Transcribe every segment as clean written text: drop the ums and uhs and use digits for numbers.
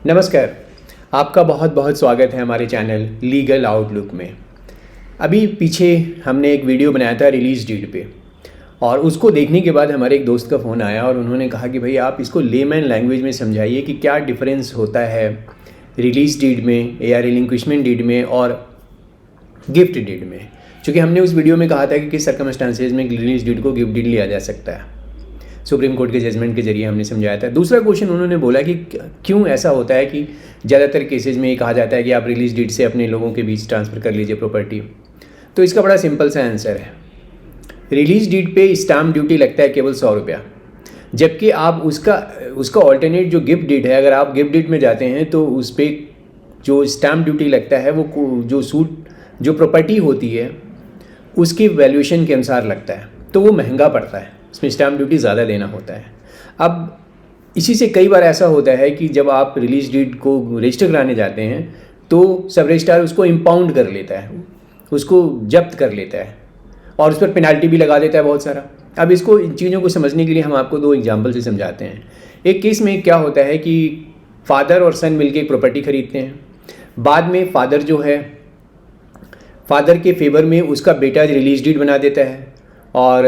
नमस्कार। आपका बहुत बहुत स्वागत है हमारे चैनल लीगल आउटलुक में। अभी पीछे हमने एक वीडियो बनाया था रिलीज़ डीड पे, और उसको देखने के बाद हमारे एक दोस्त का फ़ोन आया और उन्होंने कहा कि भाई आप इसको लेमैन लैंग्वेज में समझाइए कि क्या डिफरेंस होता है रिलीज़ डीड में या रिलिंक्विशमेंट डीड में और गिफ्ट डीड में। चूँकि हमने उस वीडियो में कहा था कि किस सर्कमस्टांसेस में रिलीज़ डीड को गिफ्ट डीड लिया जा सकता है, सुप्रीम कोर्ट के जजमेंट के जरिए हमने समझाया था। दूसरा क्वेश्चन उन्होंने बोला कि क्यों ऐसा होता है कि ज़्यादातर केसेस में ये कहा जाता है कि आप रिलीज डीड से अपने लोगों के बीच ट्रांसफ़र कर लीजिए प्रॉपर्टी। तो इसका बड़ा सिंपल सा आंसर है, रिलीज डीड पे स्टाम्प ड्यूटी लगता है केवल 100 रुपया, जबकि आप उसका ऑल्टरनेट जो गिफ्ट डीड है, अगर आप गिफ्ट डीड में जाते हैं तो उस पर जो स्टाम्प ड्यूटी लगता है वो जो प्रॉपर्टी होती है उसकी वैल्यूएशन के अनुसार लगता है, तो वो महंगा पड़ता है, इसमें स्टाम्प ड्यूटी ज़्यादा देना होता है। अब इसी से कई बार ऐसा होता है कि जब आप रिलीज डीड को रजिस्टर कराने जाते हैं तो सब रजिस्ट्रार उसको इम्पाउंड कर लेता है, उसको जब्त कर लेता है और उस पर पेनाल्टी भी लगा देता है बहुत सारा। अब इसको इन चीज़ों को समझने के लिए हम आपको दो एग्जाम्पल से समझाते हैं। एक केस में क्या होता है कि फादर और सन मिलकर एक प्रॉपर्टी खरीदते हैं। बाद में फादर के फेवर में उसका बेटा रिलीज डीड बना देता है और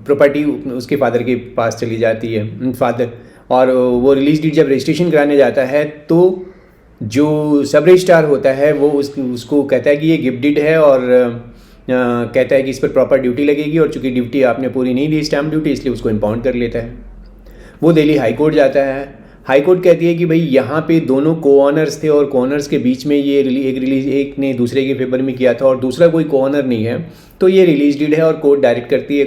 प्रॉपर्टी उसके फादर के पास चली जाती है फादर, और वो रिलीज डीड जब रजिस्ट्रेशन कराने जाता है तो जो सब रजिस्ट्रार होता है वो उसको कहता है कि ये गिफ्ट डीड है और कहता है कि इस पर प्रॉपर ड्यूटी लगेगी, और चूंकि ड्यूटी आपने पूरी नहीं दी स्टैम्प ड्यूटी, इसलिए उसको इम्पाउंड कर लेता है। वो दिल्ली हाई कोर्ट जाता है। हाई कोर्ट कहती है कि भाई यहाँ पे दोनों को-ऑनर्स थे और को-ऑनर्स के बीच में ये एक ने दूसरे के फेवर में किया था और दूसरा कोई को-ऑनर नहीं है, तो ये रिलीज डीड है और कोर्ट डायरेक्ट करती है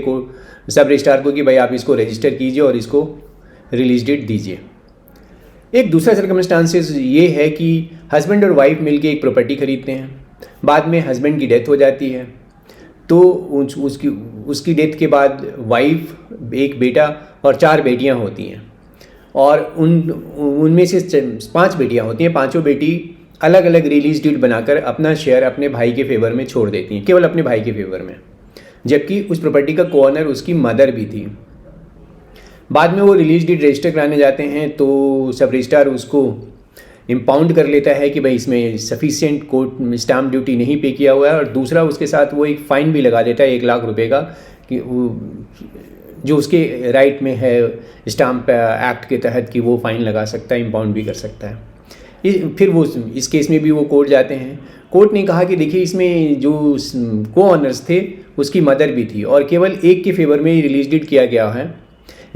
सब रजिस्ट्रार को कि भाई आप इसको रजिस्टर कीजिए और इसको रिलीज डीड दीजिए। एक दूसरा सर्कमस्टांसेस ये है कि हस्बैंड और वाइफ मिलके एक प्रॉपर्टी खरीदते हैं। बाद में हस्बैंड की डेथ हो जाती है, तो उसकी डेथ के बाद वाइफ, एक बेटा और 4 बेटियां होती हैं, और उनमें से 5 बेटियां होती हैं। पांचों बेटी अलग अलग रिलीज डीड बनाकर अपना शेयर अपने भाई के फेवर में छोड़ देती हैं, केवल अपने भाई के फेवर में, जबकि उस प्रॉपर्टी का को-ऑनर उसकी मदर भी थी। बाद में वो रिलीज डीड रजिस्टर कराने जाते हैं तो सब रजिस्ट्रार उसको इम्पाउंड कर लेता है कि भाई इसमें सफिशिएंट कोर्ट स्टाम्प ड्यूटी नहीं पे किया हुआ है, और दूसरा उसके साथ वो एक फ़ाइन भी लगा देता है 1 लाख रुपए का, कि जो उसके राइट में है स्टाम्प एक्ट के तहत कि वो फ़ाइन लगा सकता है, इम्पाउंड भी कर सकता है। फिर वो इस केस में भी वो कोर्ट जाते हैं। कोर्ट ने कहा कि देखिए इसमें जो को-ऑनर्स थे उसकी मदर भी थी और केवल एक के फेवर में ही रिलीज डीड किया गया है,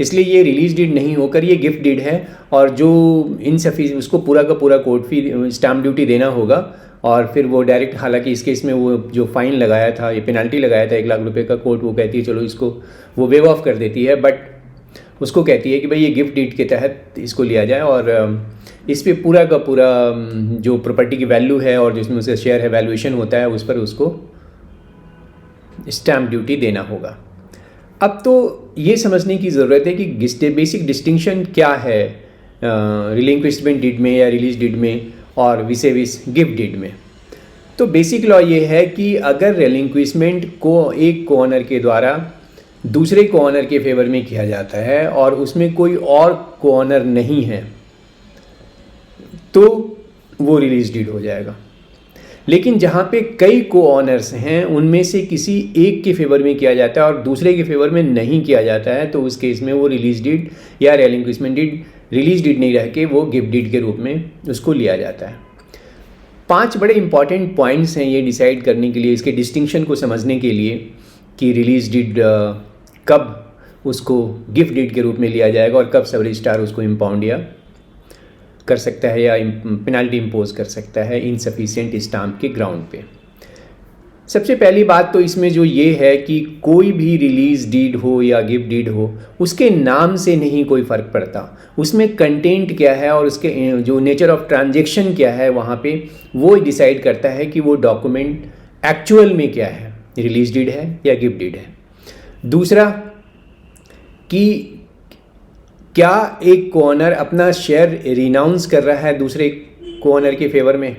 इसलिए ये रिलीज डीड नहीं होकर ये गिफ्ट डीड है, और जो इनसफिशिएंट उसको पूरा का पूरा कोर्ट फी स्टाम्प ड्यूटी देना होगा। और फिर वो डायरेक्ट, हालांकि इस केस में वो जो फ़ाइन लगाया था, ये पेनल्टी लगाया था 1 लाख रुपए का, कोर्ट वो कहती है चलो इसको वो वेव ऑफ कर देती है, बट उसको कहती है कि भाई ये गिफ्ट डीड के तहत इसको लिया जाए और इस पर पूरा का पूरा जो प्रॉपर्टी की वैल्यू है और जिसमें उसका शेयर है, वैल्यूएशन होता है, उस पर उसको स्टैम्प ड्यूटी देना होगा। अब तो ये समझने की ज़रूरत है कि बेसिक डिस्टिंक्शन क्या है रिलिंक्विशमेंट डीड में या रिलीज डीड में और विसे विस गिफ्ट डीड में। तो बेसिक लॉ ये है कि अगर रिलिंक्विशमेंट को एक को-ऑनर के द्वारा दूसरे को-ऑनर के फेवर में किया जाता है और उसमें कोई और को-ऑनर नहीं है, तो वो रिलीज डीड हो जाएगा। लेकिन जहाँ पे कई को-ऑनर्स हैं, उनमें से किसी एक के फेवर में किया जाता है और दूसरे के फेवर में नहीं किया जाता है, तो उस केस में वो रिलीज डीड या रिलिंक्विशमेंट डीड रिलीज डीड नहीं रह के वो गिफ्ट डीड के रूप में उसको लिया जाता है। 5 बड़े इंपॉर्टेंट पॉइंट्स हैं ये डिसाइड करने के लिए, इसके डिस्टिंक्शन को समझने के लिए कि रिलीज डीड कब उसको गिफ्ट डीड के रूप में लिया जाएगा और कब सब रजिस्ट्रार उसको इम्पाउंड या कर सकता है या पेनल्टी इम्पोज कर सकता है इनसफिशिएंट स्टाम्प के ग्राउंड पे। सबसे पहली बात तो इसमें जो ये है कि कोई भी रिलीज डीड हो या गिफ्ट डीड हो, उसके नाम से नहीं कोई फ़र्क पड़ता, उसमें कंटेंट क्या है और उसके जो नेचर ऑफ ट्रांजैक्शन क्या है वहाँ पे वो डिसाइड करता है कि वो डॉक्यूमेंट एक्चुअल में क्या है, रिलीज डीड है या गिफ्ट डीड है। दूसरा कि क्या एक को-ऑनर अपना शेयर रिनाउंस कर रहा है दूसरे को-ऑनर के फेवर में।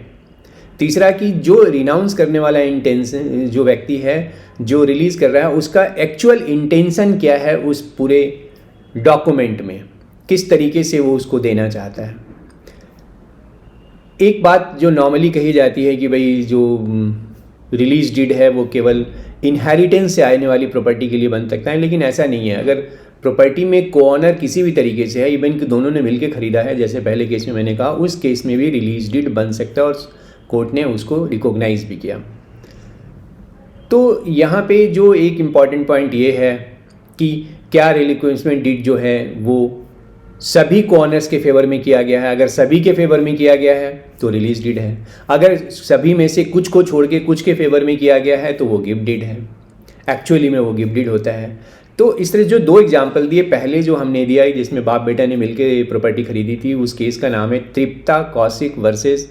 तीसरा कि जो रिनाउंस करने वाला इंटेंशन, जो व्यक्ति है जो रिलीज़ कर रहा है, उसका एक्चुअल इंटेंशन क्या है उस पूरे डॉक्यूमेंट में, किस तरीके से वो उसको देना चाहता है। एक बात जो नॉर्मली कही जाती है कि भाई जो रिलीज डीड है वो केवल इनहेरिटेंस से आने वाली प्रॉपर्टी के लिए बन सकता है, लेकिन ऐसा नहीं है। अगर प्रॉपर्टी में कोऑनर किसी भी तरीके से है, इवन कि दोनों ने मिलकर खरीदा है, जैसे पहले केस में मैंने कहा, उस केस में भी रिलीज डीड बन सकता है और कोर्ट ने उसको रिकॉग्नाइज भी किया। तो यहाँ पे जो एक इम्पॉर्टेंट पॉइंट ये है कि क्या रिलिक्विशमेंट डीड जो है वो सभी कोऑनर्स के फेवर में किया गया है। अगर सभी के फेवर में किया गया है तो रिलीज डीड है, अगर सभी में से कुछ को छोड़ के कुछ के फेवर में किया गया है तो वो गिफ्ट डीड है। एक्चुअली में वो गिफ्ट डीड होता है। तो इस तरह जो दो एग्जाम्पल दिए, पहले जो हमने दिया है जिसमें बाप बेटा ने मिलकर प्रॉपर्टी खरीदी थी, उस केस का नाम है तृप्ता कौशिक वर्सेस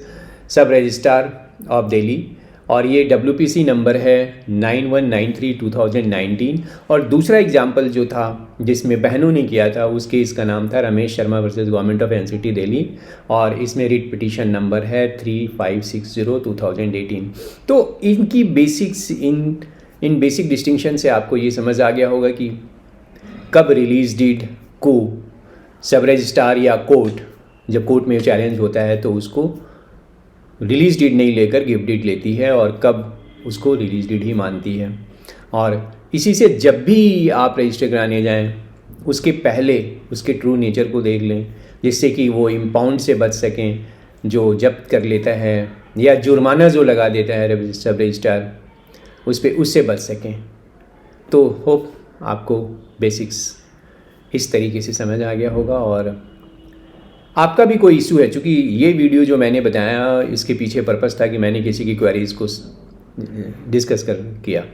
सब रजिस्ट्रार ऑफ दिल्ली, और ये WPC नंबर है 9193/2019। और दूसरा एग्जाम्पल जो था जिसमें बहनों ने किया था, उस केस का नाम था Ramesh Sharma versus government of NCT Delhi, और इसमें रिट पिटीशन नंबर है 3560/2018। तो इनकी बेसिक्स, इन बेसिक डिस्टिंक्शन से आपको ये समझ आ गया होगा कि कब रिलीज डीड को सब रजिस्ट्रार या कोर्ट, जब कोर्ट में चैलेंज होता है तो उसको रिलीज डीड नहीं लेकर गिफ्ट डीड लेती है, और कब उसको रिलीज डीड ही मानती है। और इसी से जब भी आप रजिस्टर कराने जाएं उसके पहले उसके ट्रू नेचर को देख लें, जिससे कि वो इम्पाउंड से बच सकें जो जब्त कर लेता है, या जुर्माना जो लगा देता है सब रजिस्ट्रार उससे बच सकें। तो होप आपको बेसिक्स इस तरीके से समझ आ गया होगा। और आपका भी कोई इशू है, चूँकि ये वीडियो जो मैंने बताया इसके पीछे पर्पस था कि मैंने किसी की क्वेरीज़ को डिस्कस किया,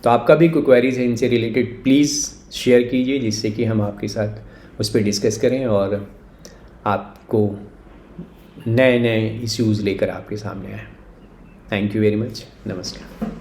तो आपका भी कोई क्वेरीज़ है इनसे रिलेटेड, प्लीज़ शेयर कीजिए, जिससे कि हम आपके साथ उस पर डिस्कस करें और आपको नए नए इश्यूज़ लेकर आपके सामने आए। Thank you very much. नमस्कार।